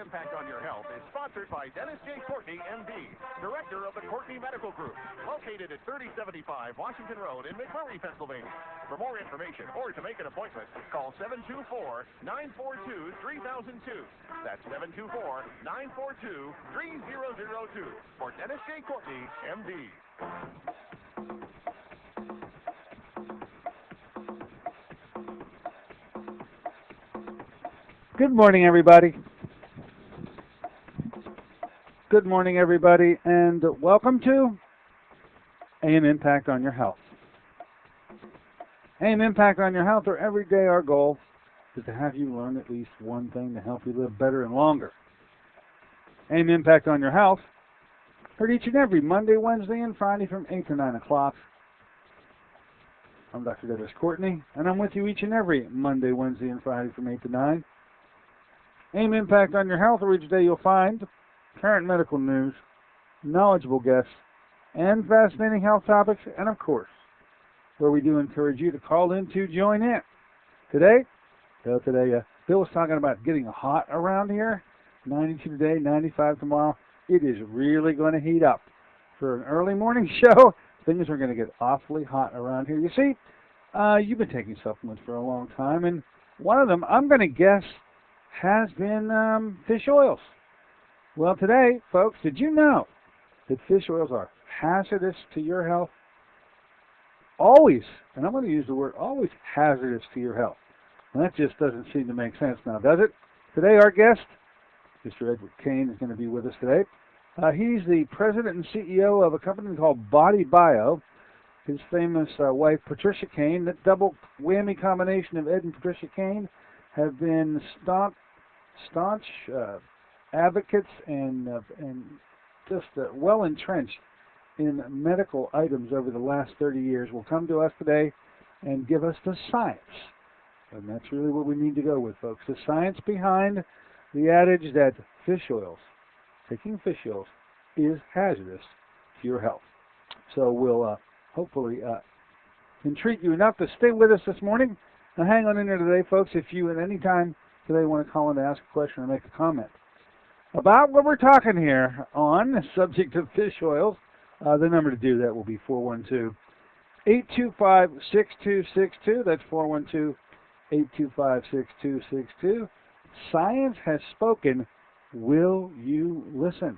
Impact on Your Health is sponsored by Dennis J. Courtney, M.D., Director of the Courtney Medical Group, located at 3075 Washington Road in McMurray, Pennsylvania. For more information or to make an appointment, call 724-942-3002. That's 724-942-3002 for Dennis J. Courtney, M.D. Good morning, everybody. Good morning, everybody, and welcome to AM Impact on Your Health. AM Impact on Your Health, where every day our goal is to have you learn at least one thing to help you live better and longer. AM Impact on Your Health, heard each and every Monday, Wednesday, and Friday from 8 to 9 o'clock. I'm Dr. Dennis Courtney, and I'm with you each and every Monday, Wednesday, and Friday from 8 to 9. AM Impact on Your Health, where each day you'll find current medical news, knowledgeable guests, and fascinating health topics, and of course, where we do encourage you to call in to join in. Today, Bill was talking about getting hot around here. 92 today, 95 tomorrow. It is really going to heat up. For an early morning show, things are going to get awfully hot around here. You see, you've been taking supplements for a long time, and one of them, I'm going to guess, has been fish oils. Well, today, folks, did you know that fish oils are hazardous to your health? Always, and I'm going to use the word always, hazardous to your health. And that just doesn't seem to make sense now, does it? Today, our guest, Mr. Edward Kane, is going to be with us today. He's the president and CEO of a company called Body Bio. His famous wife, Patricia Kane, that double whammy combination of Ed and Patricia Kane, have been staunch advocates and just well entrenched in medical items over the last 30 years. Will come to us today and give us the science. And that's really what we need to go with, folks. The science behind the adage that taking fish oils, is hazardous to your health. So we'll hopefully intrigue you enough to stay with us this morning. Now hang on in there today, folks, if you at any time today want to call in to ask a question or make a comment about what we're talking here on the subject of fish oils. The number to do that will be 412-825-6262. That's 412-825-6262. Science has spoken. Will you listen?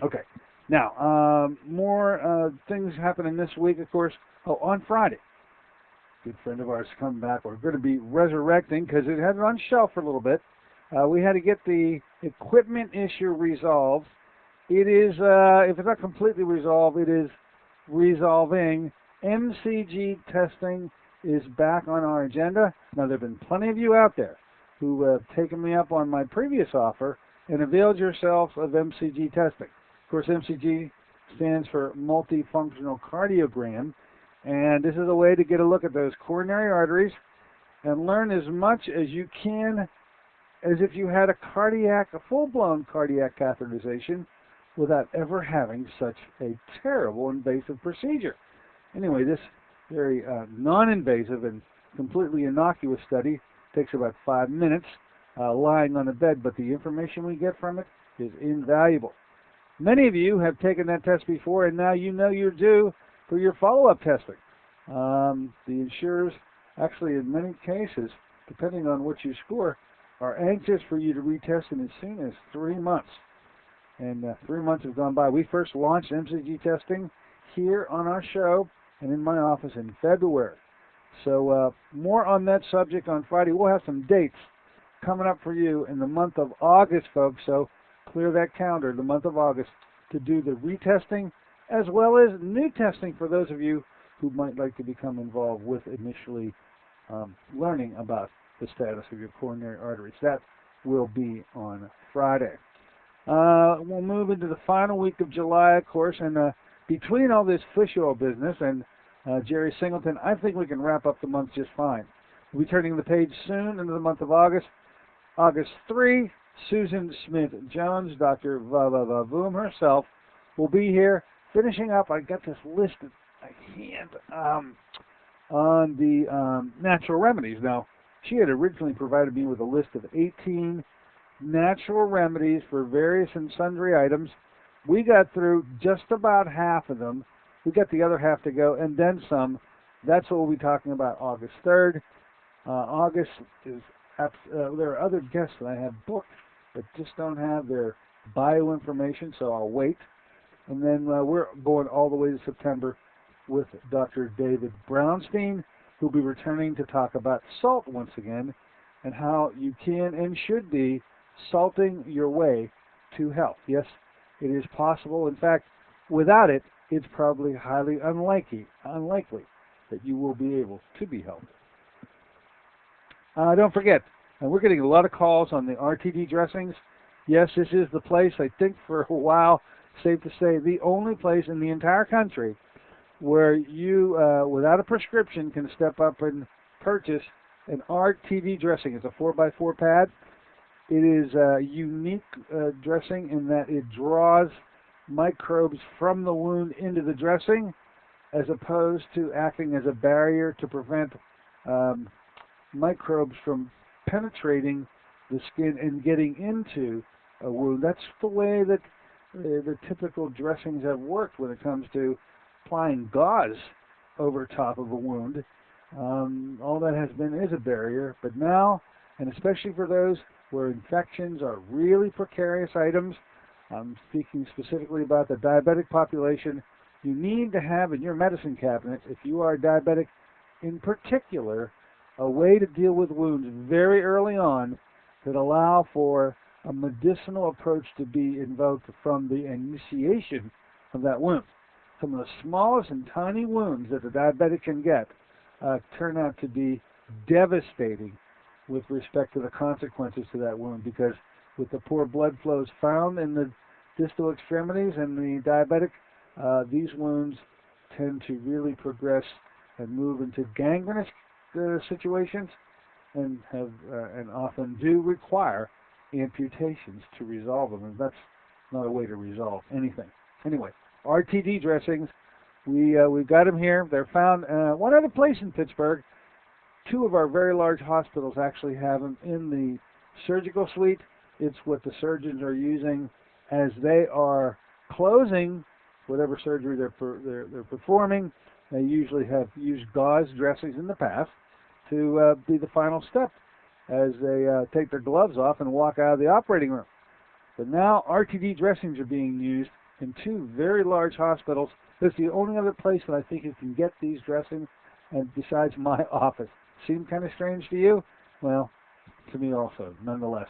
Okay. Now, more things happening this week, of course. On Friday, a good friend of ours is coming back. We're going to be resurrecting because it had it on shelf for a little bit. We had to get the equipment issue resolved. It is, if it's not completely resolved, it is resolving. MCG testing is back on our agenda. Now, there have been plenty of you out there who have taken me up on my previous offer and availed yourselves of MCG testing. Of course, MCG stands for multifunctional cardiogram, and this is a way to get a look at those coronary arteries and learn as much as you can as if you had a full-blown cardiac catheterization without ever having such a terrible invasive procedure. Anyway, this very non-invasive and completely innocuous study takes about 5 minutes lying on the bed, but the information we get from it is invaluable. Many of you have taken that test before, and now you know you're due for your follow-up testing. The insurers, actually in many cases, depending on what you score, are anxious for you to retest in as soon as 3 months. And 3 months have gone by. We first launched MCG testing here on our show and in my office in February. So more on that subject on Friday. We'll have some dates coming up for you in the month of August, folks. So clear that calendar, the month of August, to do the retesting as well as new testing for those of you who might like to become involved with initially learning about the status of your coronary arteries. That will be on Friday. We'll move into the final week of July, of course, and between all this fish oil business and Jerry Singleton, I think we can wrap up the month just fine. We'll be turning the page soon into the month of August. August 3, Susan Smith-Jones, Dr. Vavavoom herself, will be here finishing up. I got this list at hand on the natural remedies. Now, she had originally provided me with a list of 18 natural remedies for various and sundry items. We got through just about half of them. We got the other half to go, and then some. That's what we'll be talking about August 3rd. August is, there are other guests that I have booked that just don't have their bio information, so I'll wait. And then we're going all the way to September with Dr. David Brownstein, who'll be returning to talk about salt once again and how you can and should be salting your way to health. Yes, it is possible. In fact, without it, it's probably highly unlikely that you will be able to be healthy. Don't forget, we're getting a lot of calls on the RTD dressings. Yes, this is the place, I think for a while, safe to say, the only place in the entire country where you, without a prescription, can step up and purchase an RTD dressing. It's a 4x4 pad. It is a unique dressing in that it draws microbes from the wound into the dressing, as opposed to acting as a barrier to prevent microbes from penetrating the skin and getting into a wound. That's the way that the typical dressings have worked when it comes to applying gauze over top of a wound. All that has been is a barrier, but now, and especially for those where infections are really precarious items, I'm speaking specifically about the diabetic population, you need to have in your medicine cabinet, if you are diabetic in particular, a way to deal with wounds very early on that allow for a medicinal approach to be invoked from the initiation of that wound. Some of the smallest and tiny wounds that the diabetic can get turn out to be devastating with respect to the consequences to that wound, because with the poor blood flows found in the distal extremities and the diabetic, these wounds tend to really progress and move into gangrenous situations and often do require amputations to resolve them, and that's not a way to resolve anything. Anyway, RTD dressings, we've got them here. They're found one other place in Pittsburgh. Two of our very large hospitals actually have them in the surgical suite. It's what the surgeons are using as they are closing whatever surgery they're performing. They usually have used gauze dressings in the past to be the final step as they take their gloves off and walk out of the operating room. But now RTD dressings are being used in two very large hospitals. It's the only other place that I think you can get these dressings, and besides my office. Seem kind of strange to you? Well, to me also. Nonetheless,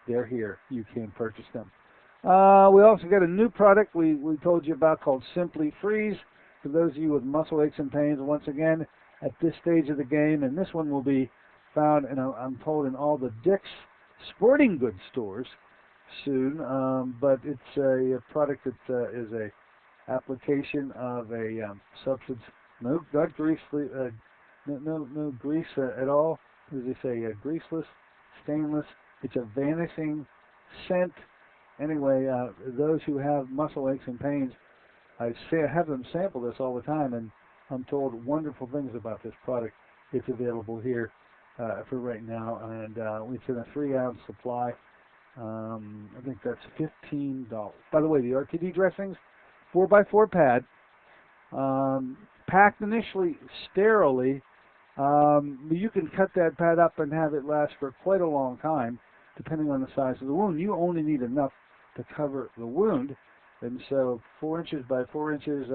they're here. You can purchase them. We also got a new product we told you about called Simply Freeze for those of you with muscle aches and pains. Once again, at this stage of the game, and this one will be found, I'm told, in all the Dick's sporting goods stores soon. But it's a product that is a application of a substance, no grease at all. As they say, greaseless, stainless. It's a vanishing scent. Anyway, those who have muscle aches and pains, I have them sample this all the time, and I'm told wonderful things about this product. It's available here for right now, and it's in a 3-ounce supply. I think that's $15. By the way, the RTD dressings, 4x4 pad, packed initially sterilely. You can cut that pad up and have it last for quite a long time, depending on the size of the wound. You only need enough to cover the wound, and so 4 inches by 4 inches,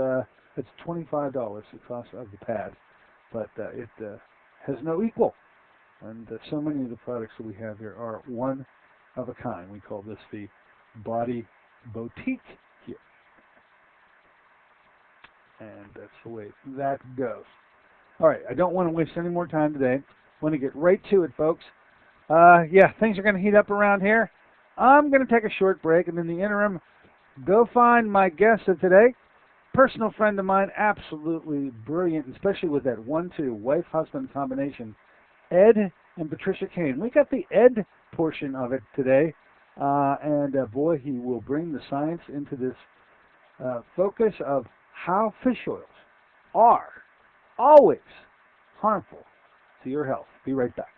it's $25, the cost of the pad, but it has no equal. And so many of the products that we have here are one of a kind. We call this the Body Boutique here. And that's the way that goes. All right, I don't want to waste any more time today. I want to get right to it, folks. Yeah, things are going to heat up around here. I'm going to take a short break, and in the interim, go find my guest of today. Personal friend of mine, absolutely brilliant, especially with that 1-2 wife-husband combination, Ed and Patricia Kane. We got the Ed portion of it today, and boy, he will bring the science into this focus of how fish oils are always harmful to your health. Be right back.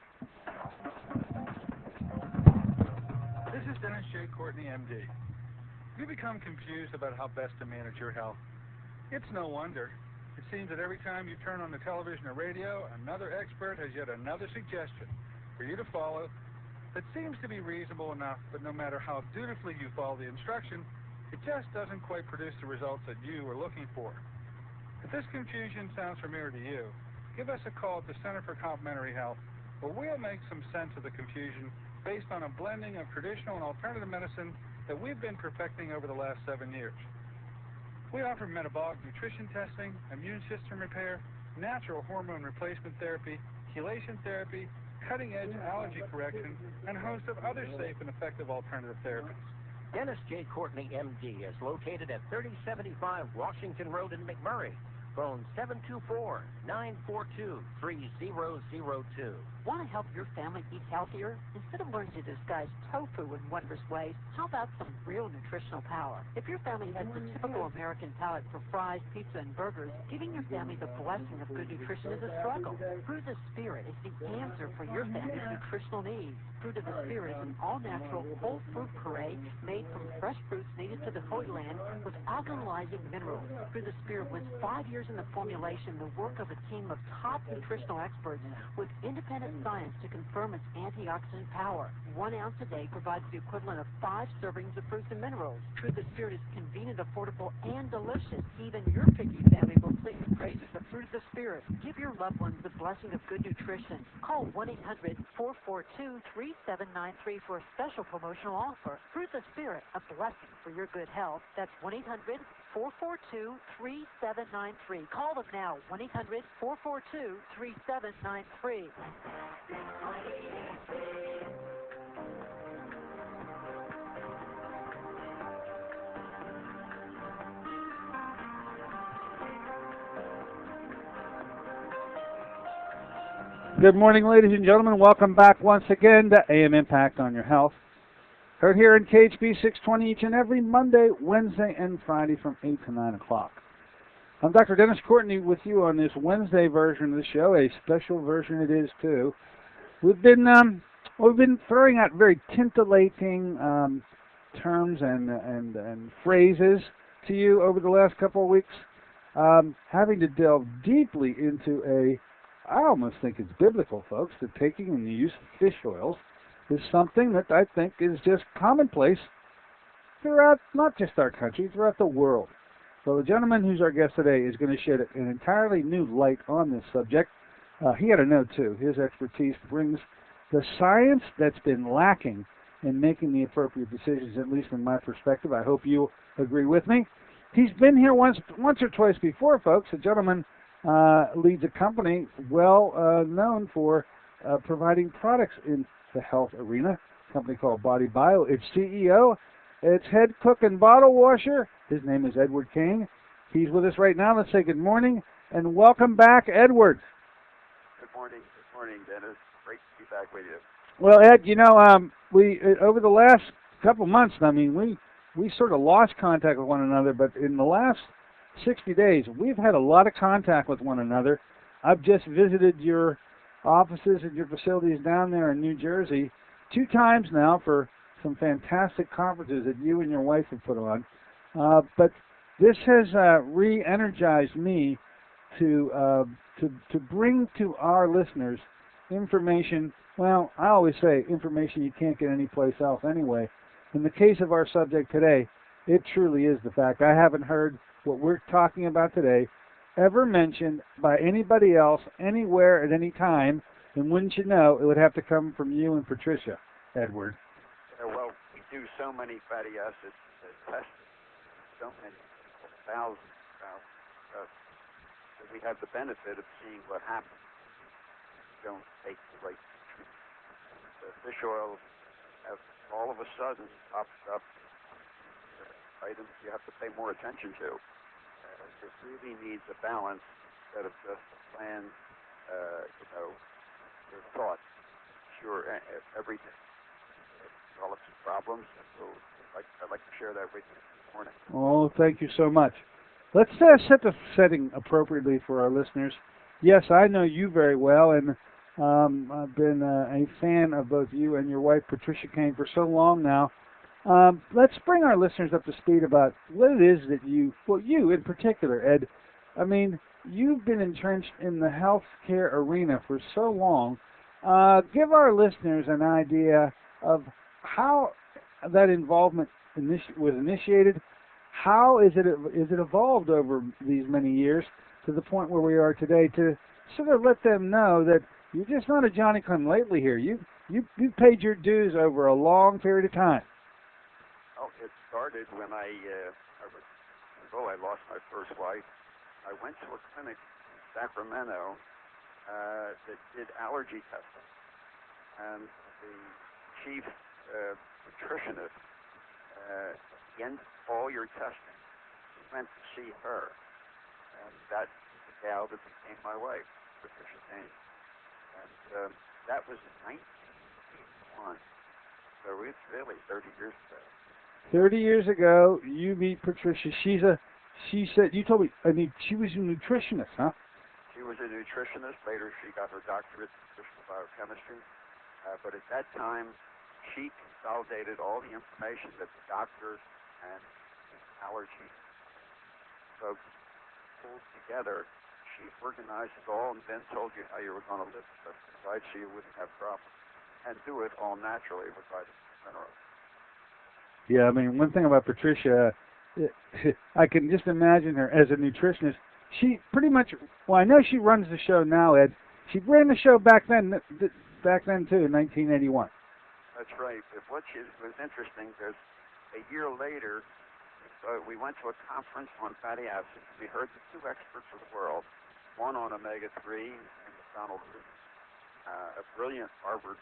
This is Dennis J. Courtney, MD. Have you become confused about how best to manage your health? It's no wonder. It seems that every time you turn on the television or radio, another expert has yet another suggestion for you to follow that seems to be reasonable enough, but no matter how dutifully you follow the instruction, it just doesn't quite produce the results that you are looking for. If this confusion sounds familiar to you, give us a call at the Center for Complementary Health, where we'll make some sense of the confusion based on a blending of traditional and alternative medicine that we've been perfecting over the last 7 years. We offer metabolic nutrition testing, immune system repair, natural hormone replacement therapy, chelation therapy, cutting-edge allergy correction, and a host of other safe and effective alternative therapies. Dennis J. Courtney, MD, is located at 3075 Washington Road in McMurray. Phone 724-942-3002. Want to help your family eat healthier? Instead of learning to disguise tofu in wondrous ways, how about some real nutritional power? If your family has the typical American palate for fries, pizza, and burgers, giving your family the blessing of good nutrition is a struggle. Fruit of the Spirit is the answer for your family's nutritional needs. Fruit of the Spirit is an all-natural whole fruit puree made from fresh fruits native to the Holy Land with alkalizing minerals. Fruit of the Spirit was 5 years in the formulation, the work of a team of top nutritional experts with independent science to confirm its antioxidant power. 1 ounce a day provides the equivalent of 5 servings of fruits and minerals. Fruit of the Spirit is convenient, affordable, and delicious. Even your picky family will sing the praises of Fruit of the Spirit. Give your loved ones the blessing of good nutrition. Call 1-800-442-3793 for a special promotional offer. Fruit of the Spirit, a blessing for your good health. That's 1-800-442-3793. Call them now, 1-800-442-3793. Good morning, ladies and gentlemen. Welcome back once again to AM Impact on Your Health. Heard here in KHB 620 each and every Monday, Wednesday, and Friday from 8 to 9 o'clock. I'm Dr. Dennis Courtney with you on this Wednesday version of the show, a special version it is too. We've been throwing out very titillating terms and phrases to you over the last couple of weeks, having to delve deeply into I almost think it's biblical, folks, that taking and the use of fish oils is something that I think is just commonplace throughout not just our country, throughout the world. So the gentleman who's our guest today is going to shed an entirely new light on this subject. He had to know, too. His expertise brings the science that's been lacking in making the appropriate decisions, at least from my perspective. I hope you agree with me. He's been here once or twice before, folks. The gentleman leads a company well known for providing products in the health arena, a company called Body Bio. Its CEO, its head cook and bottle washer, his name is Edward Kane. He's with us right now. Let's say good morning and welcome back, Edward. Good morning, Dennis. Great to be back with you. Well, Ed, you know, we over the last couple months, I mean, we sort of lost contact with one another, but in the last 60 days, we've had a lot of contact with one another. I've just visited your offices and your facilities down there in New Jersey 2 times now for some fantastic conferences that you and your wife have put on. But this has re-energized me to bring to our listeners information. Well, I always say information you can't get anyplace else anyway. In the case of our subject today, it truly is the fact. I haven't heard what we're talking about today ever mentioned by anybody else anywhere at any time, and wouldn't you know, it would have to come from you and Patricia, Edward. Well, we do so many fatty acids tests, so many thousands, that we have the benefit of seeing what happens. We don't take the right treatment. The fish oil have all of a sudden pops up items you have to pay more attention to. It really needs a balance instead of just planned, your thoughts. Sure, every day develops problems, so I'd like to share that with you this morning. Oh, thank you so much. Let's set the setting appropriately for our listeners. Yes, I know you very well, and I've been a fan of both you and your wife, Patricia Kane, for so long now Let's bring our listeners up to speed about what it is that you in particular, Ed, I mean, you've been entrenched in the healthcare arena for so long. Give our listeners an idea of how that involvement was initiated. How is it evolved over these many years to the point where we are today, to sort of let them know that you're just not a Johnny-come-lately here. You paid your dues over a long period of time. Well, it started when I lost my first wife. I went to a clinic in Sacramento that did allergy testing, and the chief nutritionist ended all your testing. Went to see her, and that's the gal that became my wife, Patricia Kane. And that was in 1981. So it's really 30 years ago. 30 years ago, you meet Patricia. She said, you told me, she was a nutritionist, huh? She was a nutritionist. Later, she got her doctorate in nutritional biochemistry. But at that time, she consolidated all the information that the doctors and allergy folks pulled together. She organized it all and then told you how you were going to live the rest of your life so you wouldn't have problems. And do it all naturally with vitamins and minerals. Yeah, I mean, one thing about Patricia, I can just imagine her as a nutritionist. She pretty much, well, I know she runs the show now, Ed. She ran the show back then too, in 1981. That's right. But what was interesting, because a year later, we went to a conference on fatty acids. We heard the two experts of the world, one on omega-3, and Donald Bruce, a brilliant Harvard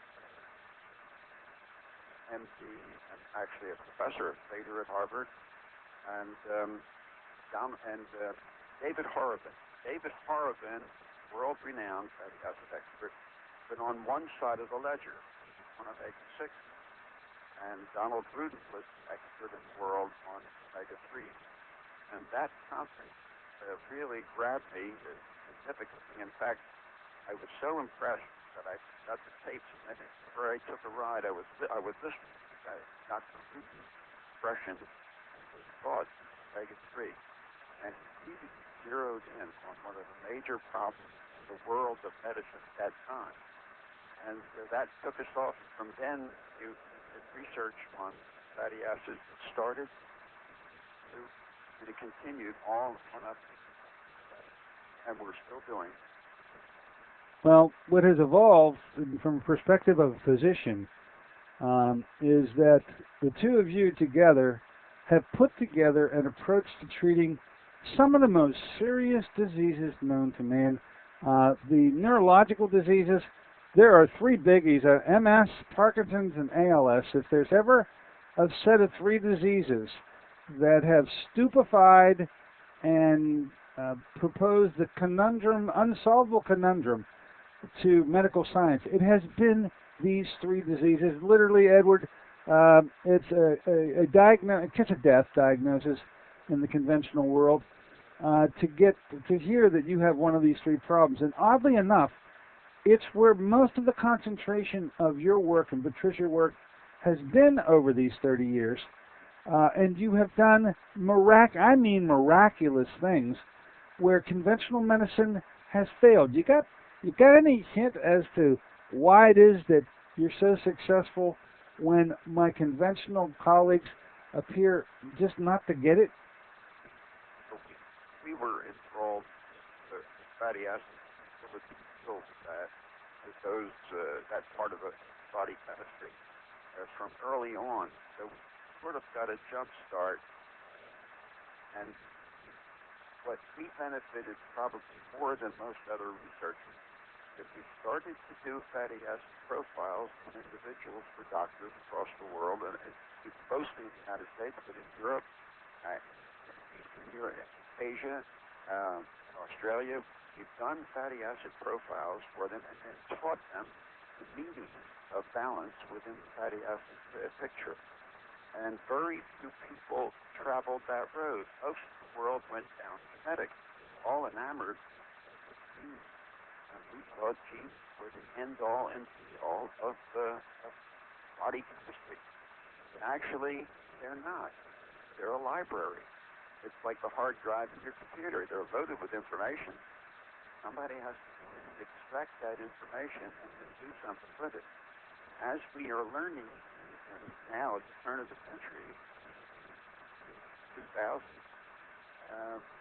MD, and actually a professor later at Harvard, and David Horobin. David Horobin, world-renowned fatty acid expert, but on one side of the ledger, on omega-6, and Donald Bruce was expert in the world on omega-3. And that conference really grabbed me significantly. In fact, I was so impressed that I got the tapes, and where I took a ride, I was listening to Dr. Bruce's expression and his thoughts on omega-3, and he zeroed in on one of the major problems in the world of medicine at that time. And that took us off. From then, you did research on fatty acids that started and it continued all on up, and we're still doing it. Well, what has evolved from a perspective of a physician is that the two of you together have put together an approach to treating some of the most serious diseases known to man. The neurological diseases, there are three biggies, MS, Parkinson's, and ALS. If there's ever a set of three diseases that have stupefied and proposed the conundrum, unsolvable conundrum, to medical science, it has been these three diseases. Literally, Edward, it's a kiss of death diagnosis in the conventional world. To hear that you have one of these three problems, and oddly enough, it's where most of the concentration of your work and Patricia's work has been over these 30 years, and you have done miraculous things where conventional medicine has failed. You got any hint as to why it is that you're so successful when my conventional colleagues appear just not to get it? We were enthralled with fatty acids, that part of the body chemistry from early on. So we sort of got a jump start, and what we benefited probably more than most other researchers, if we started to do fatty acid profiles on individuals for doctors across the world, and mostly in the United States, but in Europe, Asia, Australia, we've done fatty acid profiles for them and taught them the meaning of balance within the fatty acid picture. And very few people traveled that road. Most of the world went down genetics, all enamored with genes. And we thought genes were the end-all and be-all of body chemistry. Actually, they're not. They're a library. It's like the hard drive in your computer. They're loaded with information. Somebody has to extract that information and then do something with it. As we are learning, and now at the turn of the century, 2000,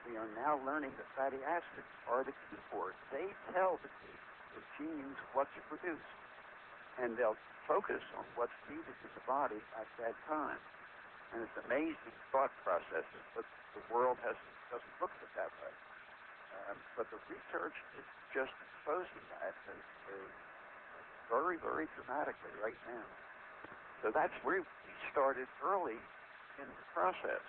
we are now learning that fatty acids are the key for it. They tell the genes what to produce, and they'll focus on what's needed in the body at that time. And it's amazing thought processes, but the world doesn't look at it that way. But the research is just exposing that very, very dramatically right now. So that's where we started early in the process.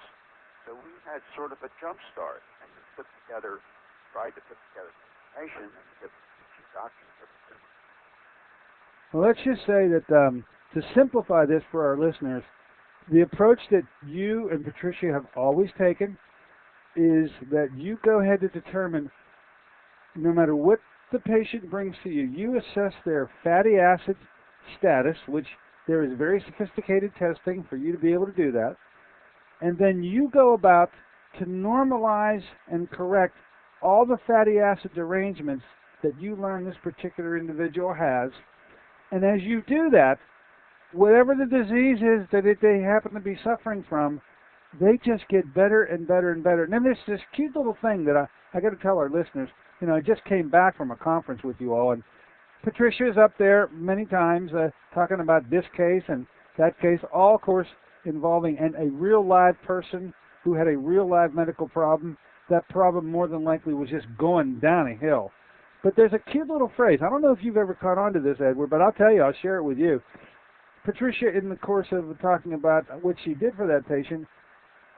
So we had sort of a jump start, and we tried to put together information and get the doctors to put it. Well, let's just say that to simplify this for our listeners, the approach that you and Patricia have always taken is that you go ahead to determine, no matter what the patient brings to you, you assess their fatty acid status, which there is very sophisticated testing for you to be able to do that, and then you go about to normalize and correct all the fatty acid derangements that you learn this particular individual has. And as you do that, whatever the disease is that they happen to be suffering from, they just get better and better and better. And then there's this cute little thing that I got to tell our listeners. You know, I just came back from a conference with you all, and Patricia's up there many times talking about this case and that case, all, of course, involving a real live person who had a real live medical problem. That problem more than likely was just going down a hill. But there's a cute little phrase. I don't know if you've ever caught on to this, Edward, but I'll tell you, I'll share it with you. Patricia, in the course of talking about what she did for that patient,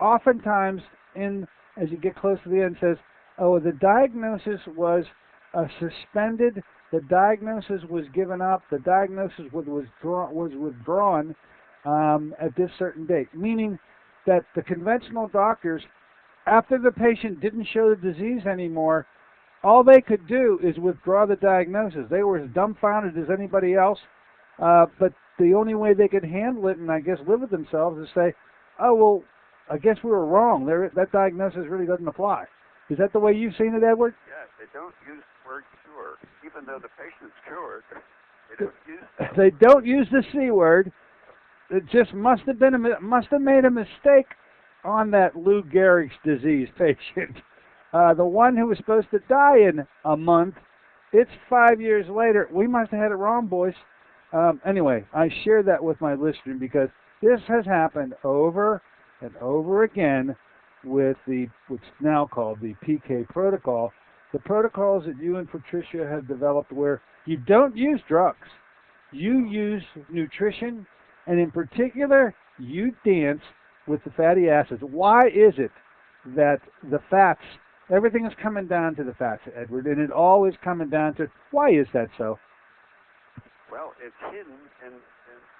oftentimes, as you get close to the end, says, oh, the diagnosis was suspended, the diagnosis was given up, the diagnosis was withdrawn at this certain date, meaning that the conventional doctors, after the patient didn't show the disease anymore, all they could do is withdraw the diagnosis. They were as dumbfounded as anybody else, but the only way they could handle it and I guess live with themselves is say, oh, well, I guess we were wrong. That diagnosis really doesn't apply. Is that the way you've seen it, Edward? Yes, they don't use the word cure. Even though the patient's cured, they don't use it. They don't use the C word. It just must have made a mistake on that Lou Gehrig's disease patient. The one who was supposed to die in a month, it's 5 years later. We must have had it wrong, boys. Anyway, I share that with my listener because this has happened over and over again with what's now called the PK protocol. The protocols that you and Patricia have developed where you don't use drugs. You use nutrition, and in particular, you dance with the fatty acids. Why is it that the fats, everything is coming down to the fats, Edward, and it always coming down to, why is that so? Well, it's hidden in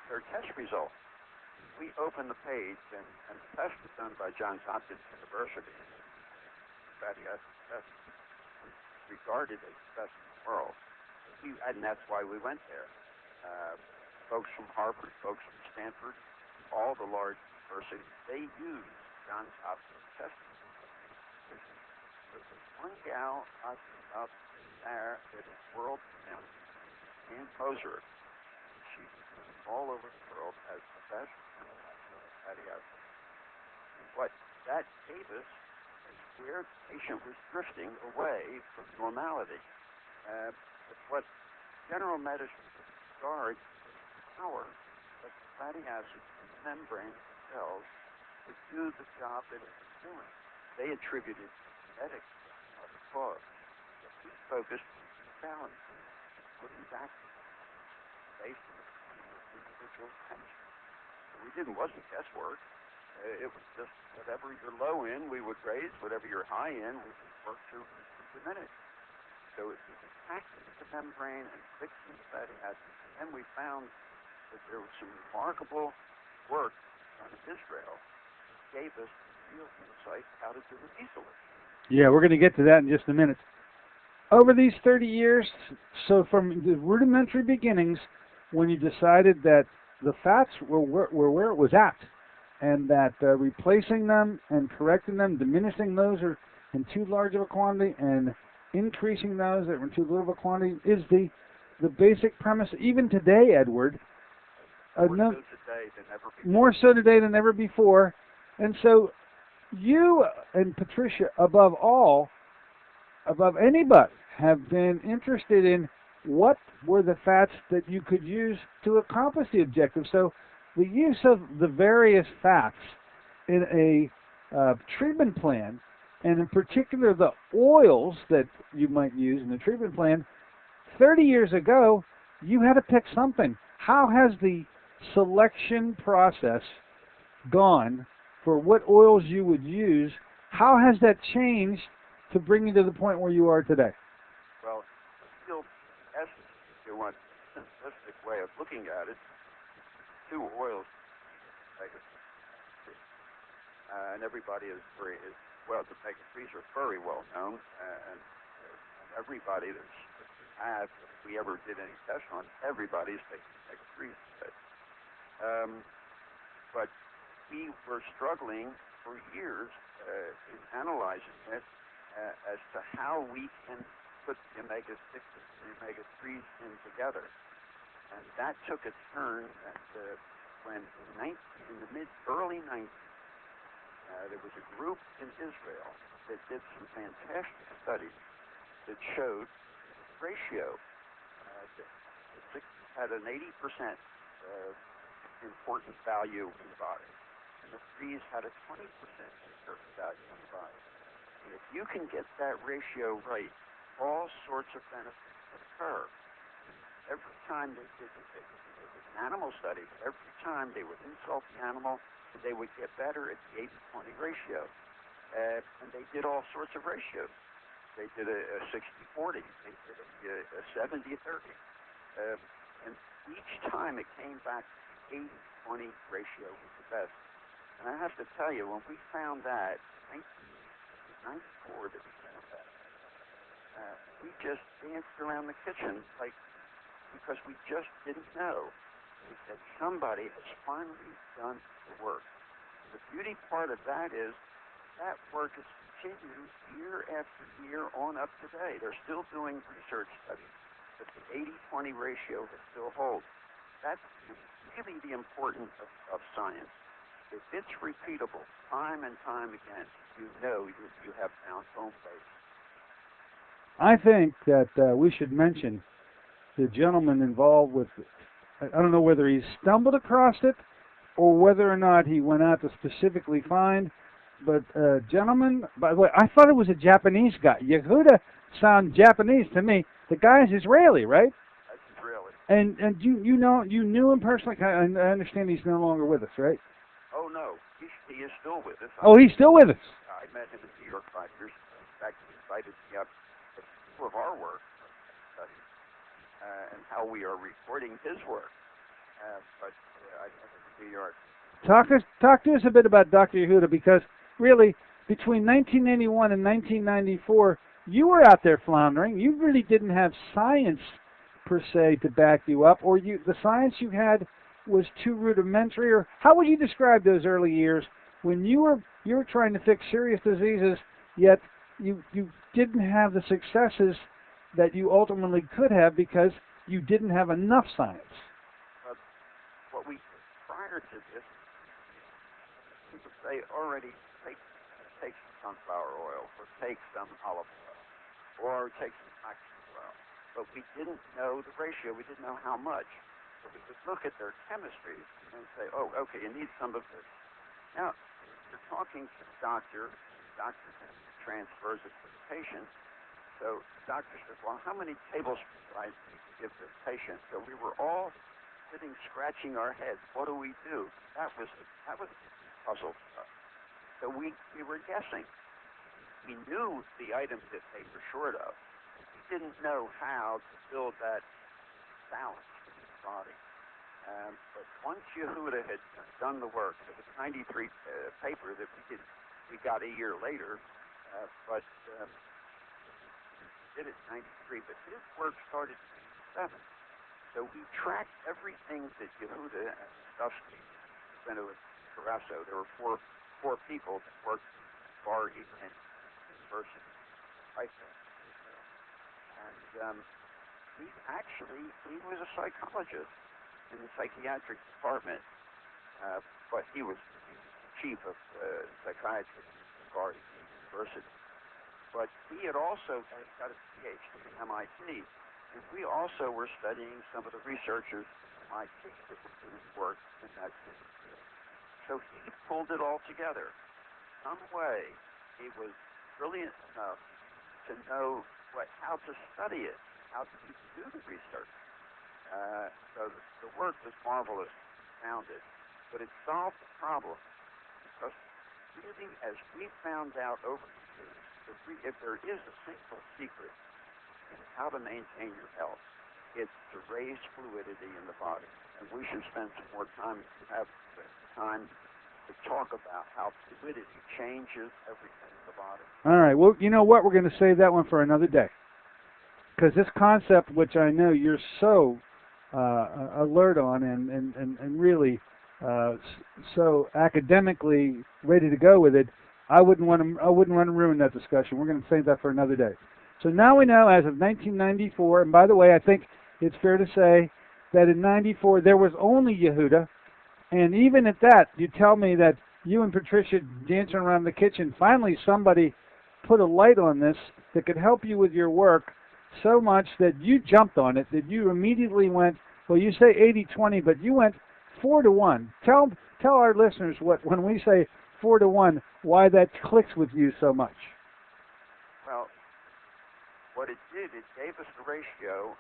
their test results. We open the page, and the test was done by Johns Hopkins University. Fatty acid test was regarded as the best in the world. And that's why we went there. Folks from Harvard, folks from Stanford, all the large universities, they use Johns Hopkins testing. There's one gal up there that is world famous, Kane Moser. She's all over the world as the best fatty acids. What that gave us is where the patient was drifting away from normality. What general medicine regards power of the fatty acids in the membrane cells to do the job that it was doing. They attributed genetics as the cause. But we focused on balance, looking back based on the individual attention. So wasn't guesswork. It was just whatever you're low in, we would raise. Whatever you're high in, we would work to diminish. So it was attacking the membrane and fixing the fatty acids. And we found that there was some remarkable work done in Israel that gave us real insight how to do it easily. Yeah, we're going to get to that in just a minute. Over these 30 years, so from the rudimentary beginnings, when you decided that the fats were where it was at, and that replacing them and correcting them, diminishing those are in too large of a quantity, and increasing those that were in too little of a quantity is the basic premise. Even today, Edward, more so today than ever before. And so you and Patricia, above anybody, have been interested in what were the fats that you could use to accomplish the objective. So the use of the various fats in a treatment plan, and in particular the oils that you might use in the treatment plan, 30 years ago, you had to pick something. How has the selection process gone for what oils you would use? How has that changed to bring you to the point where you are today? Well, still, as you want a simplistic way of looking at it, two oils, and everybody is well, the omega-3s are very well known, and everybody that's if we ever did any tests on, everybody's taking omega-3s today. But we were struggling for years in analyzing it as to how we can put the omega-6 and the omega-3s in together. And that took a turn when in the early 90s, there was a group in Israel that did some fantastic studies that showed ratio that had an 80% important value in the body, and the 3s had a 20% important value in the body. And if you can get that ratio right, all sorts of benefits occur. Every time they did an animal study, every time they would insult the animal, they would get better at the 80-20 ratio. And they did all sorts of ratios. They did a 60-40. They did a 70-30. And each time it came back to the 80-20 ratio was the best. And I have to tell you, when we found that, 1994 that we found that, we just danced around the kitchen because we just didn't know. We said, somebody has finally done the work. The beauty part of that is that work is continued year after year on up today. They're still doing research studies, but the 80-20 ratio still holds. That's really the importance of science. If it's repeatable time and time again, you know you have found home base. I think that we should mention the gentleman involved with it. I don't know whether he stumbled across it or whether or not he went out to specifically find. But gentlemen, by the way, I thought it was a Japanese guy. Yehuda sounds Japanese to me. The guy's Israeli, right? That's Israeli. And you knew him personally. I understand he's no longer with us, right? Oh no, he is still with us. Oh, he's still with us. I met him in New York 5 years ago. In fact, he invited me up to some of our work and how we are recording his work. But I met him in New York. Talk to us a bit about Dr. Yehuda, because really, between 1981 and 1994, you were out there floundering. You really didn't have science, per se, to back you up, or the science you had was too rudimentary. Or how would you describe those early years when you were trying to fix serious diseases, yet you didn't have the successes that you ultimately could have because you didn't have enough science? What we prior to this, people say already take some sunflower oil, or take some olive oil, or take some flaxseed oil. But we didn't know the ratio. We didn't know how much. So we would look at their chemistry and say, oh, okay, you need some of this. Now, you're talking to the doctor. The doctor transfers it to the patient. So the doctor says, well, how many tablespoons do I give this patient? So we were all sitting, scratching our heads. What do we do? That was puzzle stuff. So we were guessing. We knew the items that they were short of. We didn't know how to build that balance in the body. But once Yehuda had done the work, it was 93 paper that we got a year later, but did it in 93. But his work started in 87. So we tracked everything that Yehuda and Dusty went to Carasso. There were four people that worked Far East University, right there. And he was a psychologist in the psychiatric department, but he was chief of psychiatry at Far East University. But he had also got a PhD at MIT, and we also were studying some of the researchers at MIT that were doing work in that field. So he pulled it all together. Some way, he was brilliant enough to know how to study it, how to do the research. So the work was marvelous, founded, but it solved the problem. Because really, as we found out over the years, if there is a single secret in how to maintain your health, it's to raise fluidity in the body. And we should spend some more time, have time to talk about how fluidity changes everything in the body. All right. Well, you know what? We're going to save that one for another day. Because this concept, which I know you're so alert on and really so academically ready to go with it, I wouldn't want to ruin that discussion. We're going to save that for another day. So now we know, as of 1994, and by the way, I think it's fair to say that in 94 there was only Yehuda, and even at that, you tell me that you and Patricia dancing around the kitchen, finally somebody put a light on this that could help you with your work so much that you jumped on it, that you immediately went, well, you say 80-20, but you went 4-1. Tell our listeners when we say 4-1, why that clicks with you so much. Well, what it did, it gave us the ratio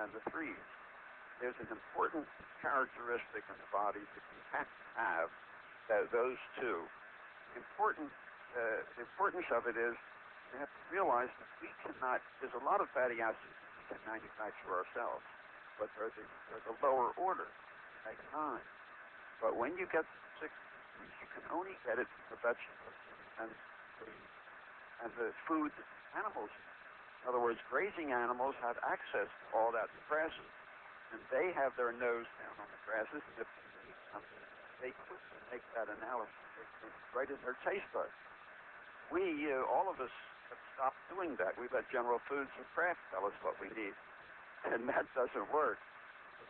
and the threes. There's an important characteristic in the body that you have to have, those two. The importance of it is we have to realize that we cannot, there's a lot of fatty acids we can manufacture ourselves, but they're the lower order, like 9. But when you get 6, you can only get it from the vegetables and the food that animals eat. In other words, grazing animals have access to all that grasses, and they have their nose down on the grasses, and if they eat something, they quickly make that analysis. It's right in their taste buds. We, all of us, have stopped doing that. We let General Foods and Kraft tell us what we need, and that doesn't work.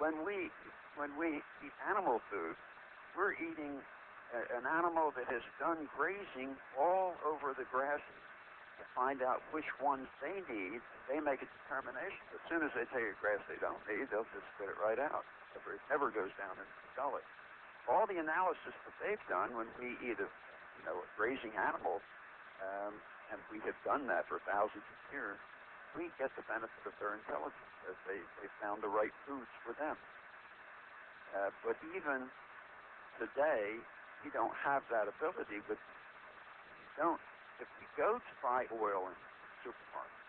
When we eat animal food, we're eating an animal that has done grazing all over the grasses to find out which ones they need. They make a determination. As soon as they take a grass they don't need, they'll just spit it right out. It never goes down into the gullet. All the analysis that they've done when we eat a grazing animal, and we have done that for thousands of years, we get the benefit of their intelligence as they found the right foods for them. But even today, we don't have that ability. But if we go to buy oil in the supermarket,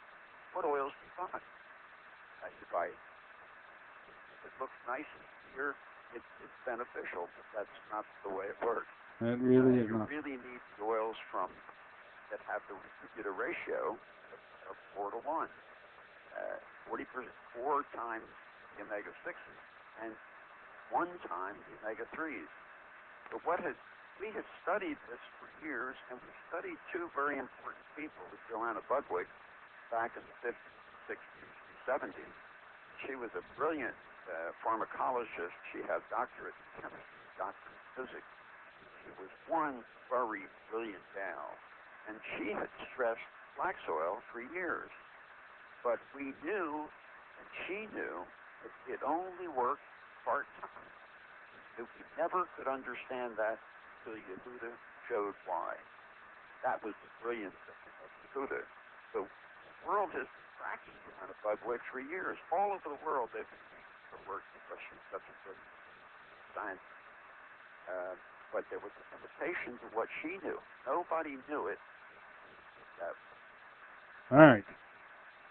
what oils do you buy? You buy it. If it looks nice here, it's beneficial, but that's not the way it works. It really is you not. really need the oils that have the ratio of 4-1. 4 times the omega-6s and 1 time the omega-3s. But we have studied this for years, and we studied 2 very important people with Joanna Budwig back in the 50s, 60s, and 70s. She was a brilliant pharmacologist. She had a doctorate in chemistry, doctorate in physics. She was one very brilliant gal, and she had stressed flax oil for years. But we knew, and she knew, that it only worked part-time. We never could understand that until Yehuda showed why. That was the brilliance of Yehuda. So the world has been tracking Joanna Budwig for years. All over the world, they've been using her work because she's such a good scientist. But there was a limitation to what she knew. Nobody knew it. All right.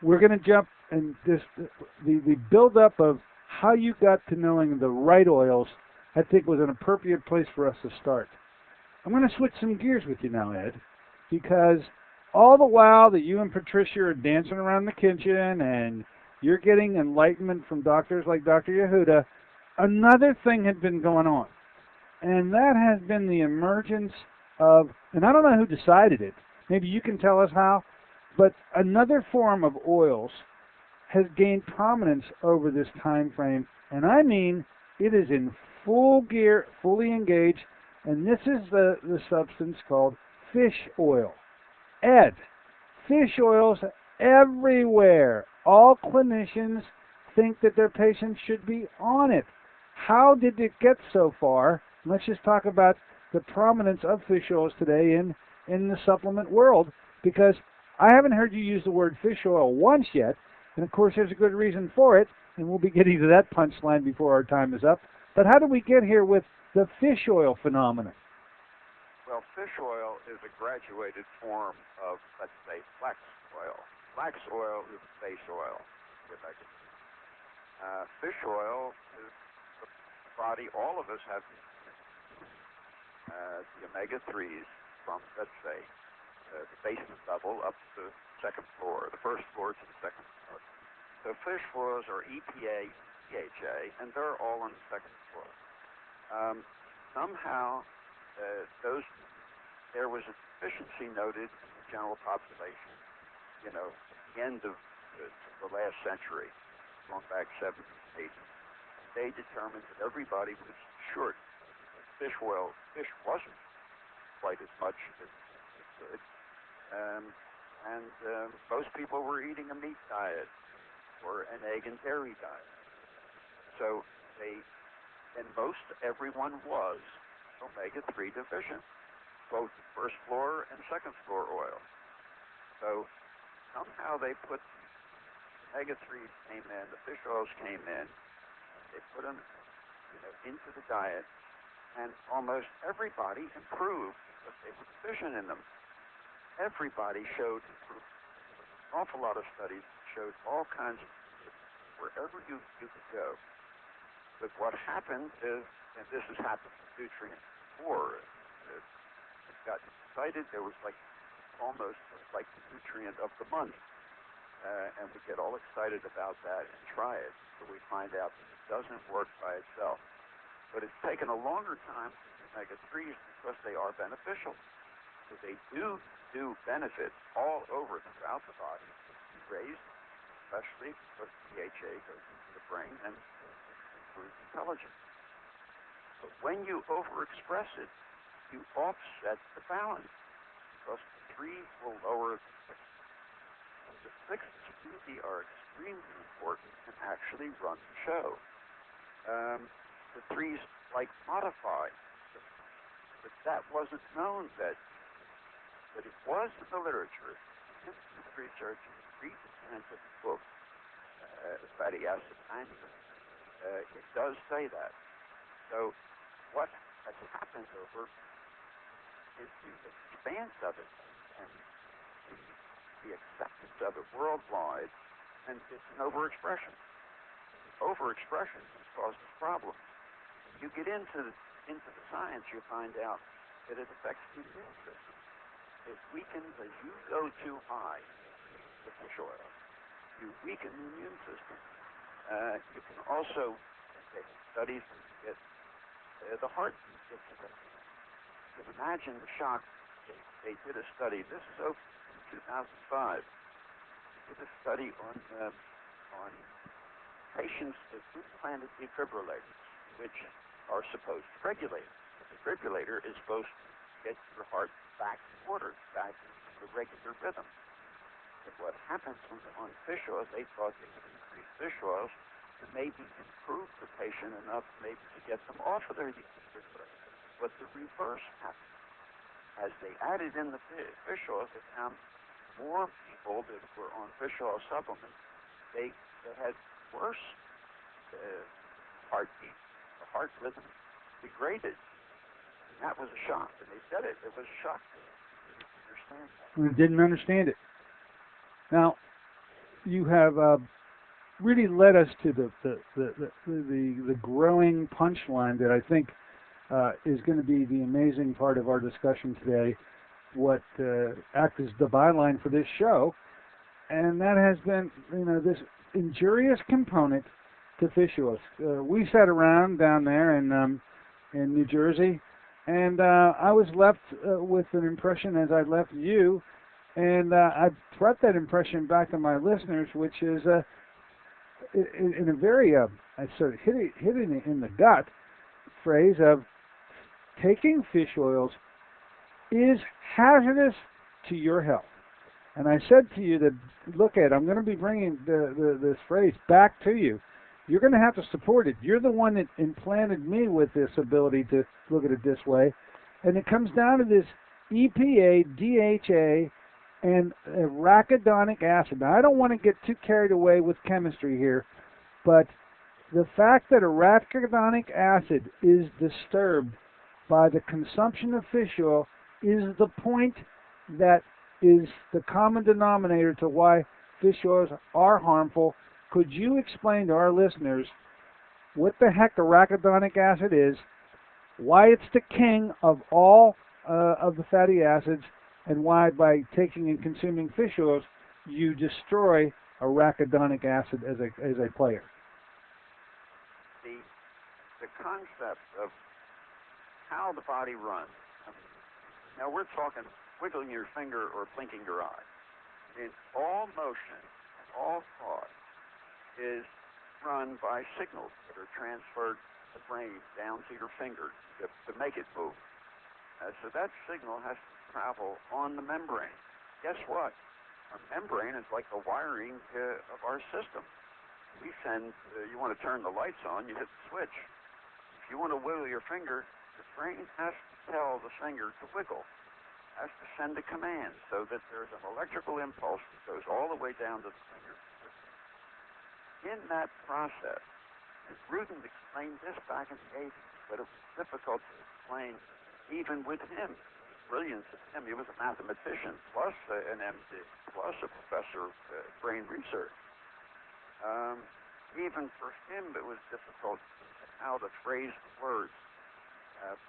We're going to jump and the build-up of how you got to knowing the right oils, I think, was an appropriate place for us to start. I'm going to switch some gears with you now, Ed, because all the while that you and Patricia are dancing around the kitchen and you're getting enlightenment from doctors like Dr. Yehuda, another thing had been going on. And that has been the emergence of, and I don't know who decided it, maybe you can tell us how, but another form of oils has gained prominence over this time frame. And I mean, it is in full gear, fully engaged, and this is the substance called fish oil. Ed, fish oils everywhere. All clinicians think that their patients should be on it. How did it get so far? Let's just talk about the prominence of fish oils today in the supplement world, because I haven't heard you use the word fish oil once yet, and of course there's a good reason for it, and we'll be getting to that punchline before our time is up. But how did we get here with the fish oil phenomenon? Well, fish oil is a graduated form of, let's say, flax oil. Flax oil is base oil. Fish oil is the body, all of us have the omega-3s from, let's say, the basement level up to the second floor, the first floor to the second floor. So fish oils are EPA, DHA, and they're all on the second floor. Somehow, there was a deficiency noted in the general population, at the end of the last century, going back 70s, 80s. They determined that everybody was short fish oil. Fish wasn't quite as much as it could. Most people were eating a meat diet or an egg and dairy diet. So everyone was omega-3 deficient, both first floor and second floor oil. So somehow they put omega-3s came in, the fish oils came in, they put them into the diet, and almost everybody improved because they were deficient in them. Everybody showed improvement. An awful lot of studies showed all kinds of improvements wherever you could go. But what happened is, and this has happened with nutrients before, it got excited. There was almost like the nutrient of the month. And we get all excited about that and try it. So we find out that it doesn't work by itself. But it's taken a longer time for omega-3s because they are beneficial. So they do benefit all over throughout the body. Raised, especially because DHA goes into the brain and improves intelligence. But when you overexpress it, you offset the balance because the 3s will lower the 6s. And the 6s really are extremely important and actually run the show. The 3s modify, but that wasn't known that it was in the literature. Research, read the scientific book, fatty acid management. It does say that. So what has happened over is the expanse of it and the acceptance of it worldwide, and it's an overexpression. Overexpression causes problems. You get into the science, you find out that it affects the immune system. It weakens as you go too high with fish oil. You weaken the immune system. You can also take studies and get the heart gets affected. You can imagine the shock. They did a study. This is over in 2005. They did a study on patients with implanted defibrillators, which are supposed to regulate. The defibrillator is supposed to get your heart back in order, back into the regular rhythm. But what happens on fish oils, they thought they could increase fish oils to maybe improve the patient enough maybe to get them off of their defibrillator. But the reverse happened. As they added in the fish oils, they found more people that were on fish oil supplements. They had worse heartbeat. The heart rhythm degraded. And that was a shock. And they said it. It was a shock. We didn't understand it. Now, you have really led us to the growing punchline that I think is going to be the amazing part of our discussion today, what acts as the byline for this show, and that has been, this injurious component to fish oils. We sat around down there in New Jersey, and I was left with an impression as I left you, and I brought that impression back to my listeners, which is in a very, I sort of hit it in the gut phrase of taking fish oils is hazardous to your health. And I said to you that, look, Ed, I'm going to be bringing this phrase back to you. You're going to have to support it. You're the one that implanted me with this ability to look at it this way. And it comes down to this EPA, DHA, and arachidonic acid. Now, I don't want to get too carried away with chemistry here, but the fact that arachidonic acid is disturbed by the consumption of fish oil is the point that is the common denominator to why fish oils are harmful. Could you explain to our listeners what the heck arachidonic acid is, why it's the king of all of the fatty acids, and why by taking and consuming fish oils you destroy arachidonic acid as a player? The concept of how the body runs. Now we're talking wiggling your finger or blinking your eye. In all motion, all thought is run by signals that are transferred to the brain down to your finger to make it move. So that signal has to travel on the membrane. Guess what? Our membrane is like the wiring of our system. We send, you want to turn the lights on, you hit the switch. If you want to wiggle your finger, the brain has to tell the finger to wiggle, has to send a command so that there's an electrical impulse that goes all the way down to the finger. In that process, and Rudin explained this back in the 80s, but it was difficult to explain even with him. The brilliance of him, he was a mathematician, plus an MD, plus a professor of brain research. Even for him, it was difficult how to phrase the words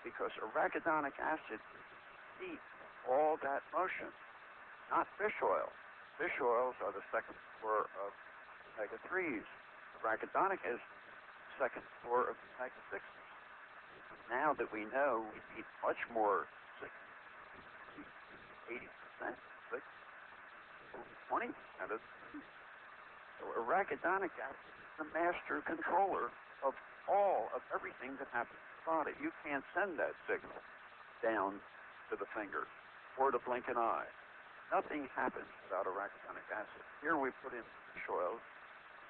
because arachidonic acid eats all that motion, not fish oil. Fish oils are the second floor of omega-3s. Arachidonic is the second floor of omega-6s. Now that we know we eat much more 80%, 20% of so arachidonic acid is the master controller of everything that happens in the body. You can't send that signal down to the finger or to blink an eye. Nothing happens without arachidonic acid. Here we put in fish oils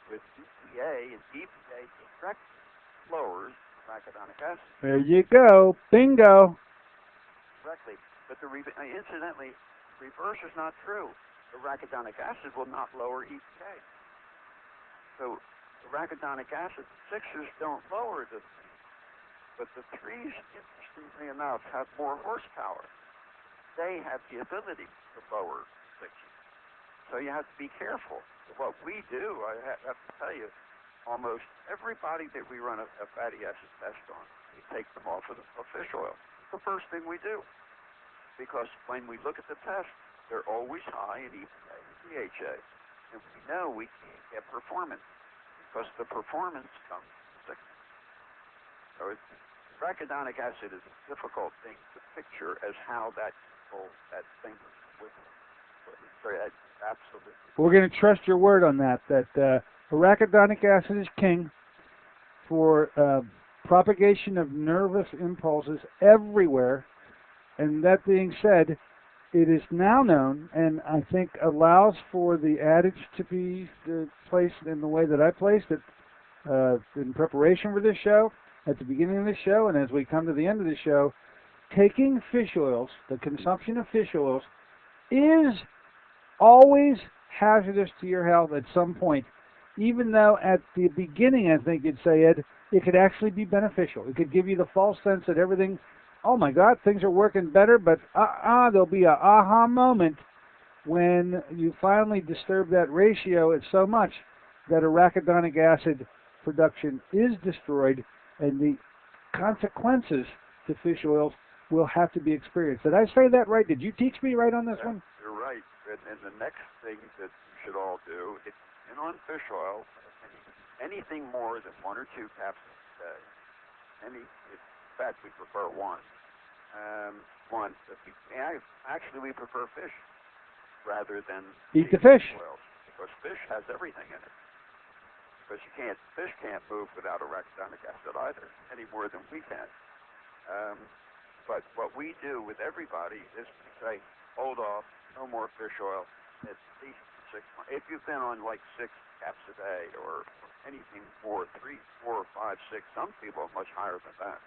with EPA, and EPA directly lowers arachidonic acid. There you go. Bingo. Directly. But incidentally, the reverse is not true. Arachidonic acid will not lower EPA. So arachidonic acid, 6s don't lower the 3s. But the 3s, interestingly enough, have more horsepower. They have the ability to lower 6s. So you have to be careful. What we do, I have to tell you, almost everybody that we run a fatty acid test on, we take them off of fish oil. It's the first thing we do. Because when we look at the test, they're always high in EPA and DHA. And we know we can't get performance because the performance comes from sickness. So arachidonic acid is a difficult thing to picture as how that thing with absolutely. We're going to trust your word on that arachidonic acid is king for propagation of nervous impulses everywhere. And that being said, it is now known, and I think allows for the adage to be placed in the way that I placed it in preparation for this show, at the beginning of the show, and as we come to the end of the show. Taking fish oils, the consumption of fish oils, is always hazardous to your health at some point, even though at the beginning, I think you'd say, Ed, it could actually be beneficial. It could give you the false sense that everything, oh my God, things are working better, but there'll be a aha moment when you finally disturb that ratio. It's so much that arachidonic acid production is destroyed, and the consequences to fish oils will have to be experienced. Did I say that right? Did you teach me right on this one? You're right. And the next thing that you should all do, in on fish oil, anything more than 1 or 2 capsules a day. In fact, we prefer one. Actually, we prefer fish rather than eat the fish. oils, because fish has everything in it. Because fish can't move without arachidonic acid either, any more than we can. But what we do with everybody is we say, hold off, no more fish oil, at least 6 months. If you've been on like 6 caps a day or anything more, 3, 4, 5, 6, some people are much higher than that.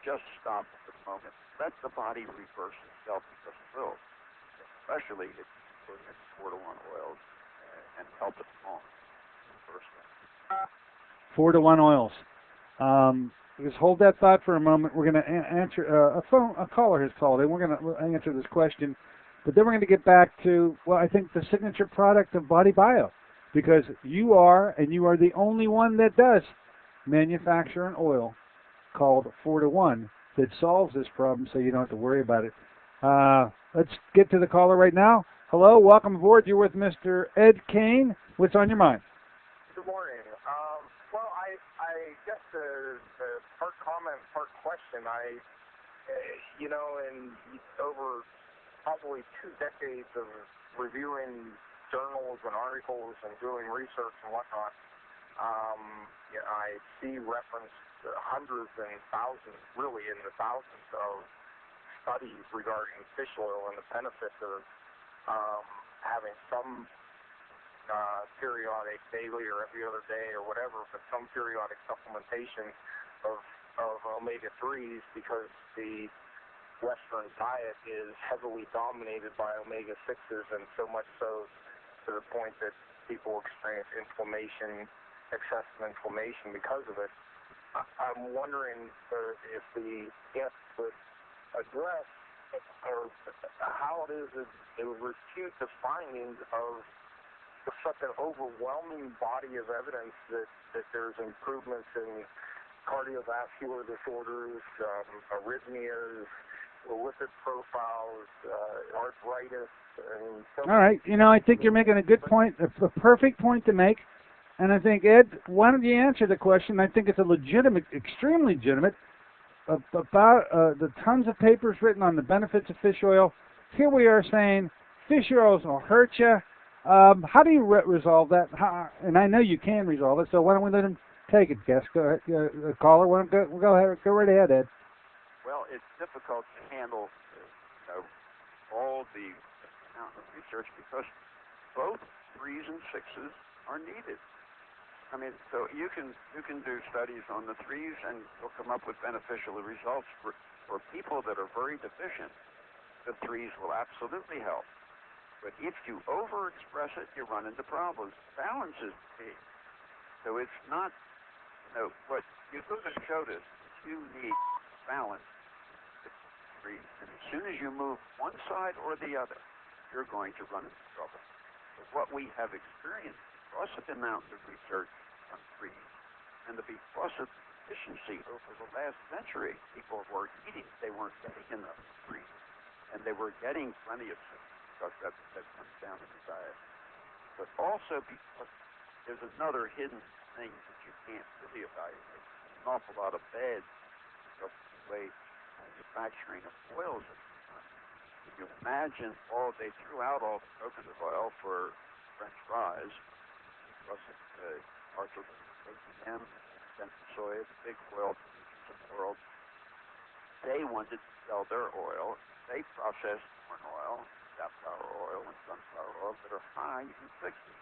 Just stop at the moment. Let the body reverse itself, because it will. Especially if you put in 4-to-1 oils and help it along. First one. 4-to-1 oils. Just hold that thought for a moment. We're going to answer a caller has called in. We're going to answer this question, but then we're going to get back to, well, I think the signature product of Body Bio, because you are the only one that does manufacture an oil called 4-to-1 that solves this problem, so you don't have to worry about it. Let's get to the caller right now. Hello, welcome aboard. You're with Mr. Ed Kane. What's on your mind? Good morning. Well, I guess the part comment, part question, in over probably 2 decades of reviewing journals and articles and doing research and whatnot, I see referenced hundreds and thousands, really in the thousands of studies regarding fish oil and the benefits of having some periodic, daily or every other day or whatever, but some periodic supplementation of omega-3s, because the Western diet is heavily dominated by omega-6s, and so much so to the point that people experience inflammation, excessive inflammation because of it. I'm wondering if the guest would address or how it is that it would refute the findings of such an overwhelming body of evidence that there's improvements in cardiovascular disorders, arrhythmias, lipid profiles, arthritis, and so All right. I think you're making a good point, a perfect point to make. And I think, Ed, why don't you answer the question? I think it's a legitimate, extremely legitimate, about the tons of papers written on the benefits of fish oil. Here we are saying fish oils will hurt you. How do you resolve that? And I know you can resolve it, so why don't we let him take it, guest? Go ahead, caller. Why don't go ahead, go right ahead, Ed. Well, it's difficult to handle all the research, because both 3s and 6s are needed. I mean, so you can do studies on the 3s and you'll come up with beneficial results for people that are very deficient. The 3s will absolutely help. But if you overexpress it, you run into problems. Balance is key. So it's not, what you look and showed us, you need balance. And as soon as you move one side or the other, you're going to run into trouble. But what we have experienced, because of the amount of research on 3s, and because of efficiency over the last century, people were eating, they weren't getting enough 3s, and they were getting plenty of 6s, because that comes down to the diet. But also because there's another hidden thing that you can't really evaluate. An awful lot of bad because of the way manufacturing of oils is done. If you imagine they threw out all the coconut oil for French fries, because it's OGM, expensive soy, the big oil producers in the world. They wanted to sell their oil. They processed corn oil, safflower oil, and sunflower oil that are high in 6s.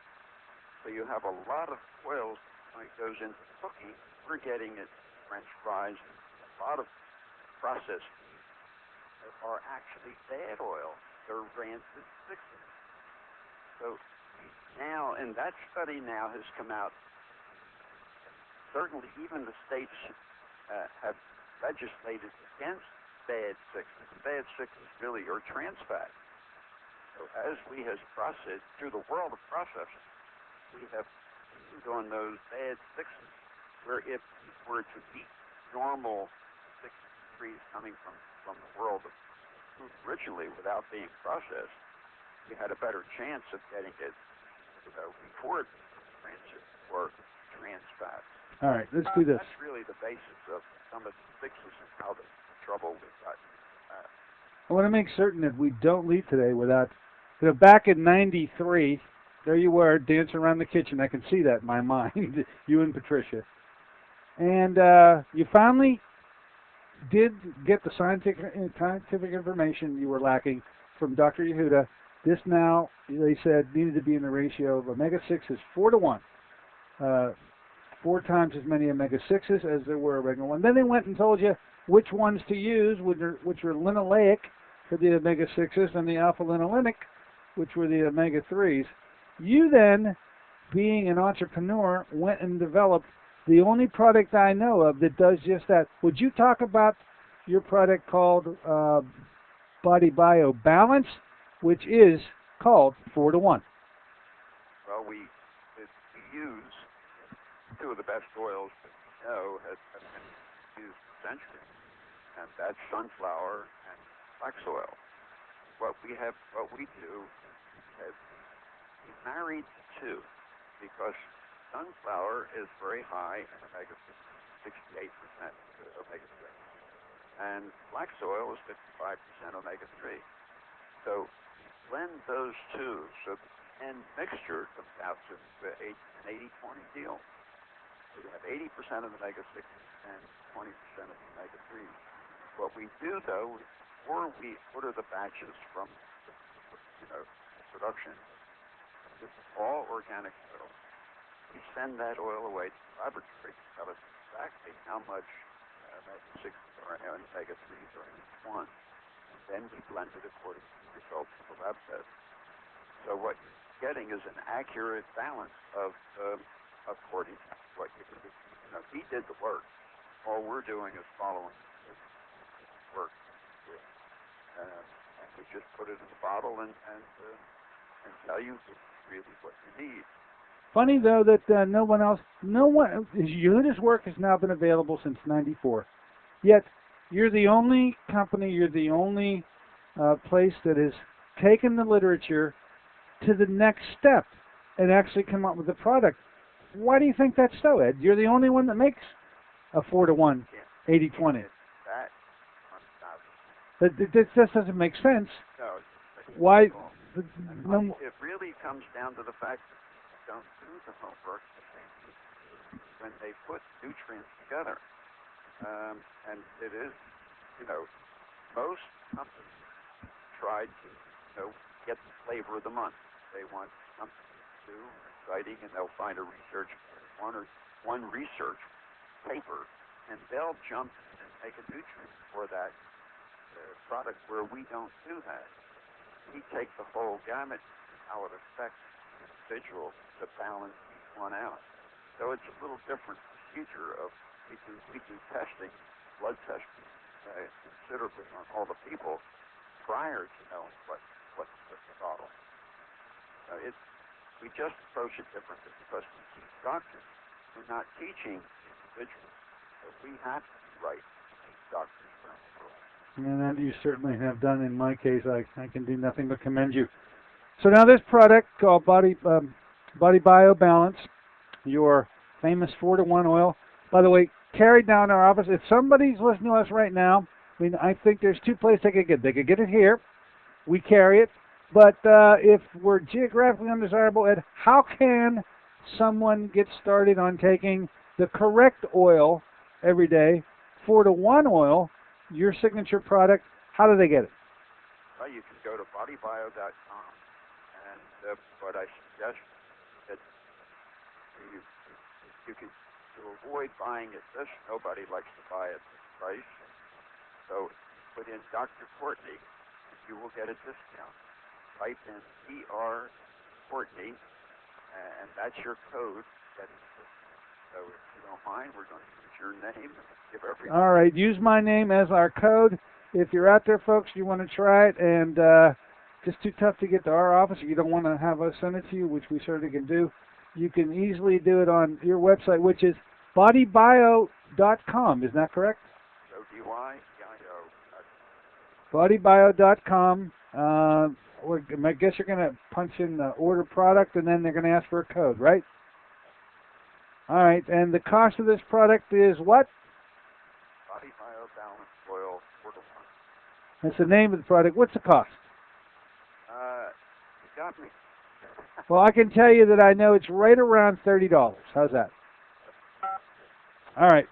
So you have a lot of oils when it goes into cooking. We're getting it French fries, a lot of processed foods that are actually bad oil. They're rancid 6s. So now, and that study now has come out. Certainly, even the states have legislated against bad 6s. Bad 6s really are trans fat. So as we has processed, through the world of processing, we have moved on those bad 6s, where if we were to eat normal 6 3s coming from the world of food originally without being processed, we had a better chance of getting it before it was transit or trans fats. All right, let's do this. That's really the basis of some of the fixes and how the trouble we've got. I want to make certain that we don't leave today without, back in '93, there you were dancing around the kitchen. I can see that in my mind, you and Patricia. And you finally did get the scientific information you were lacking from Dr. Yehuda. This now, they said, needed to be in the ratio of omega-6s 4-to-1. 4 times as many omega-6s as there were regular ones. Then they went and told you which ones to use, which were linoleic for the omega-6s and the alpha-linolenic, which were the omega-3s. You then, being an entrepreneur, went and developed the only product I know of that does just that. Would you talk about your product called Body Bio Balance, which is called 4-to-1? Well, we use two of the best oils that we know have been used for centuries, and that's sunflower and flax oil. What we do is we married the two because sunflower is very high in omega-6, 68% omega-3, and flax oil is 55% omega-3. So blend those two, so the end mixture comes out to an 80-20 deal. So you have 80% of omega-6 and 20% of omega-3. What we do, though, before we order the batches from production, it's all organic oil. We send that oil away to the laboratory to tell us exactly how much omega-6 or omega-3s are in each one. And then we blend it according to the results of the lab test. So what you're getting is an accurate balance of according to what you can do. He did the work. All we're doing is following his work. And we just put it in the bottle and tell you really what you need. Funny though that Yehuda's work has now been available since '94. Yet you're the only company, you're the only place that has taken the literature to the next step and actually come up with a product. Why do you think that's so, Ed? You're the only one that makes a 4-to-1, 80-20. This just doesn't make sense. No. Why? It really comes down to the fact that they don't do the homework when they put nutrients together. And it is, most companies try to, get the flavor of the month. They want something new, exciting, and they'll find a one research paper, and they'll jump and make a nutrient for that product where we don't do that. We take the whole gamut, how it affects the individual to balance each one out. So it's a little different procedure of we do testing, blood testing, considerably on all the people prior to knowing what's in the bottle. We just approach it differently because we teach doctors. We're not teaching individuals. So we have to be right to teach doctors around the world. And that you certainly have done. In my case, I can do nothing but commend you. So now this product called Body Bio Balance, your famous 4-to-1 oil. By the way, carried down our office. If somebody's listening to us right now, I think there's two places they could get it. They could get it here. We carry it. But if we're geographically undesirable, Ed, how can someone get started on taking the correct oil every day, 4-to-1 oil, your signature product? How do they get it? Well, you can go to bodybio.com, and what I suggest that you can to avoid buying it this. Nobody likes to buy it this price. So put in Dr. Courtney, and you will get a discount. Type in DR Courtney, and that's your code. So if you don't mind, we're going to use your name and give everything. All right, use my name as our code. If you're out there, folks, you want to try it, and just too tough to get to our office, or you don't want to have us send it to you, which we certainly can do, you can easily do it on your website, which is bodybio.com. Isn't that correct? bodybio.com. I guess you're going to punch in the order product, and then they're going to ask for a code, right? All right, and the cost of this product is what? Body Bio Balance Oil 4-to-1. That's the name of the product. What's the cost? You got me. Well, I can tell you that I know it's right around $30. How's that? All right.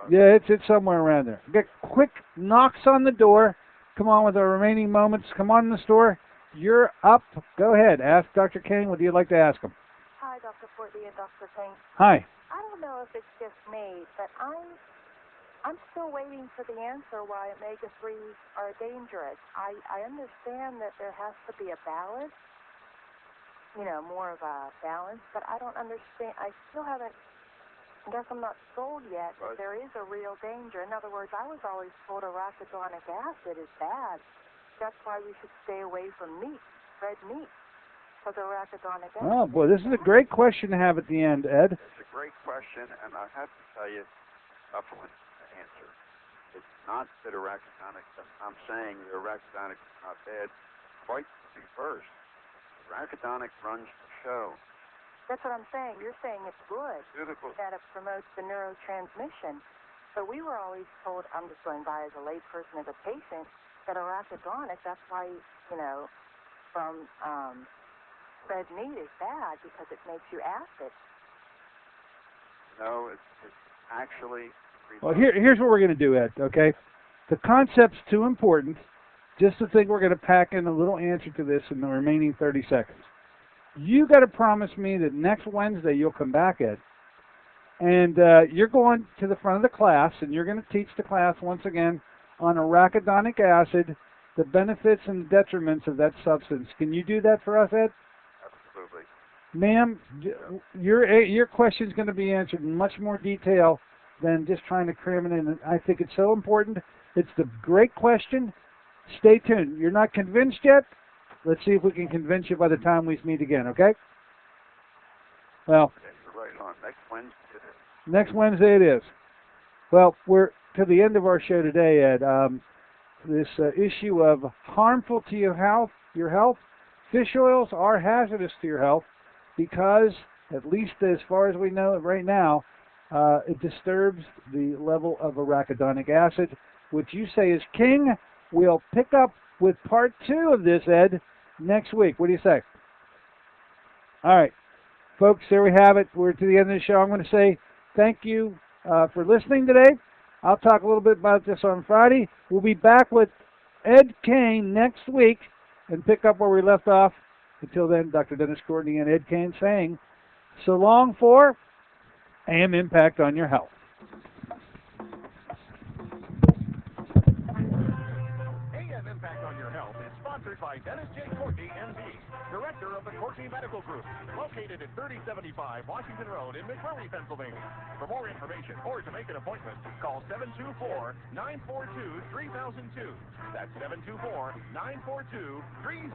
Yeah, it's somewhere around there. Get quick knocks on the door. Come on with our remaining moments. Come on in the store. You're up. Go ahead. Ask Dr. Kane. What do you like to ask him? Hi, Dr. Forty and Dr. Kane. Hi. I don't know if it's just me, but I'm still waiting for the answer why omega-3s are dangerous. I understand that there has to be a balance, more of a balance, but I don't understand. I still haven't, I guess I'm not sold yet that there is a real danger. In other words, I was always told arachidonic acid is bad. That's why we should stay away from meat, red meat, because arachidonic acid. Oh, boy, this is a great question to have at the end, Ed. It's a great question, and I have to tell you, tough one to answer. It's not that arachidonic, I'm saying that arachidonic is not bad. Quite the reverse. Arachidonic runs the show. That's what I'm saying. You're saying it's good, Beautiful. that it promotes the neurotransmission. But we were always told, I'm just going by as a layperson, as a patient, that arachidonic, that's why, from red meat is bad because it makes you acid. No, it's actually... Well, here's what we're going to do, Ed, okay? The concept's too important just to think we're going to pack in a little answer to this in the remaining 30 seconds. You got to promise me that next Wednesday you'll come back, Ed, and you're going to the front of the class, and you're going to teach the class once again on arachidonic acid, the benefits and detriments of that substance. Can you do that for us, Ed? Absolutely. Ma'am, your question's going to be answered in much more detail than just trying to cram it in. I think it's so important. It's the great question. Stay tuned. You're not convinced yet? Let's see if we can convince you by the time we meet again, okay? Well, You're right on. Next Wednesday it is. next Wednesday it is. Well, we're to the end of our show today, Ed. This issue of harmful to your health, fish oils are hazardous to your health because, at least as far as we know right now, it disturbs the level of arachidonic acid, which you say is king. We'll pick up with part 2 of this, Ed, next week. What do you say? All right. Folks, there we have it. We're to the end of the show. I'm going to say thank you for listening today. I'll talk a little bit about this on Friday. We'll be back with Ed Kane next week and pick up where we left off. Until then, Dr. Dennis Courtney and Ed Kane saying so long for AM Impact on your health. AM Impact on Your Health is sponsored by Dennis J. Courtney, M.D., Director of the Courtney Medical Group, located at 3075 Washington Road in McMurray, Pennsylvania. For more information or to make an appointment, call 724-942-3002. That's 724-942-3002.